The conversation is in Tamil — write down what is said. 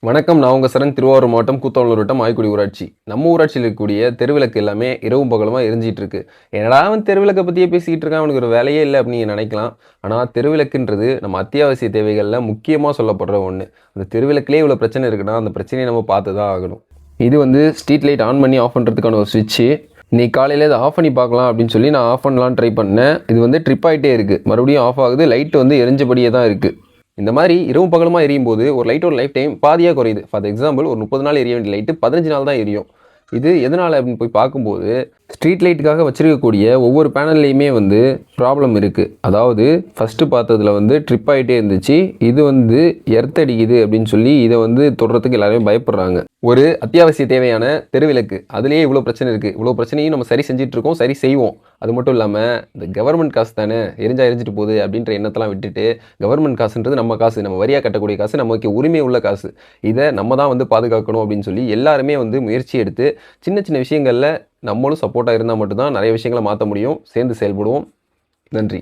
வணக்கம். நான் உங்கள் சரண். திருவாரூர் மாவட்டம் கூத்தாநல்லூர் வட்டம் ஆய்க்குடி ஊராட்சி. நம்ம ஊராட்சியில் இருக்கக்கூடிய தெருவிளக்கு எல்லாமே இரவும் பகலுமா எரிஞ்சிட்டு இருக்கு. என்னடா அவன் தெருவிளக்கை பற்றியே பேசிக்கிட்டு இருக்கான், அவனுக்கு ஒரு வேலையே இல்லை அப்படின்னு நீங்கள் நினைக்கலாம். ஆனால் தெருவிளக்குன்றது நம்ம அத்தியாவசிய தேவைகளில் முக்கியமாக சொல்லப்படுற ஒன்று. அந்த தெருவிளக்குலேயே இவ்வளோ பிரச்சனை இருக்குன்னா அந்த பிரச்சனையை நம்ம பார்த்து தான் ஆகணும். இது ஸ்ட்ரீட் லைட் ஆன் பண்ணி ஆஃப் பண்ணுறதுக்கான ஒரு சுவிட்சு. இன்னைக்கு காலையில் இதை ஆஃப் பண்ணி பார்க்கலாம் அப்படின்னு சொல்லி நான் ஆஃப் பண்ணலான்னு ட்ரை பண்ணேன். இது ட்ரிப் ஆகிட்டே இருக்குது, மறுபடியும் ஆஃப் ஆகுது. லைட்டு எரிஞ்சபடியே தான் இருக்குது. இந்த மாதிரி இரவும் பகலுமா எரியும் போது ஒரு லைட்டோட லைஃப் டைம் பாதியாக குறையுது. ஃபார் எக்ஸாம்பிள், ஒரு 30 நாள் எரிய வேண்டிய லைட்டு 15 நாள் தான் எரியும். இது எதனால் அப்படின்னு போய் பார்க்கும்போது, ஸ்ட்ரீட் லைட்டுக்காக வச்சிருக்கக்கூடிய ஒவ்வொரு பேனல்லையுமே ப்ராப்ளம் இருக்குது. அதாவது ஃபஸ்ட்டு பார்த்ததுல ட்ரிப் ஆகிட்டே இருந்துச்சு. இது எர்த் அடிக்குது அப்படின்னு சொல்லி இதை தொடுறதுக்கு எல்லாருமே பயப்படுறாங்க. ஒரு அத்தியாவசிய தேவையான தெருவிளக்கு, அதுலேயே இவ்வளோ பிரச்சனை இருக்குது. இவ்வளோ பிரச்சனையும் நம்ம சரி செஞ்சிட்ருக்கோம், சரி செய்வோம். அது மட்டும் இல்லாமல் இந்த கவர்மெண்ட் காசு தானே, எரிஞ்சிட்டு போகுது அப்படின்ற எண்ணத்தெல்லாம் விட்டுட்டு, கவர்மெண்ட் காசுன்றது நம்ம காசு, நம்ம வரியாக கட்டக்கூடிய காசு, நமக்கு உரிமை உள்ள காசு. இதை நம்ம தான் பாதுகாக்கணும் அப்படின்னு சொல்லி எல்லாருமே முயற்சி எடுத்து சின்ன சின்ன விஷயங்களில் நம்மளும் சப்போர்ட்டாக இருந்தால் மட்டும்தான் நிறைய விஷயங்களை மாற்ற முடியும். சேர்ந்து செயல்படுவோம். நன்றி.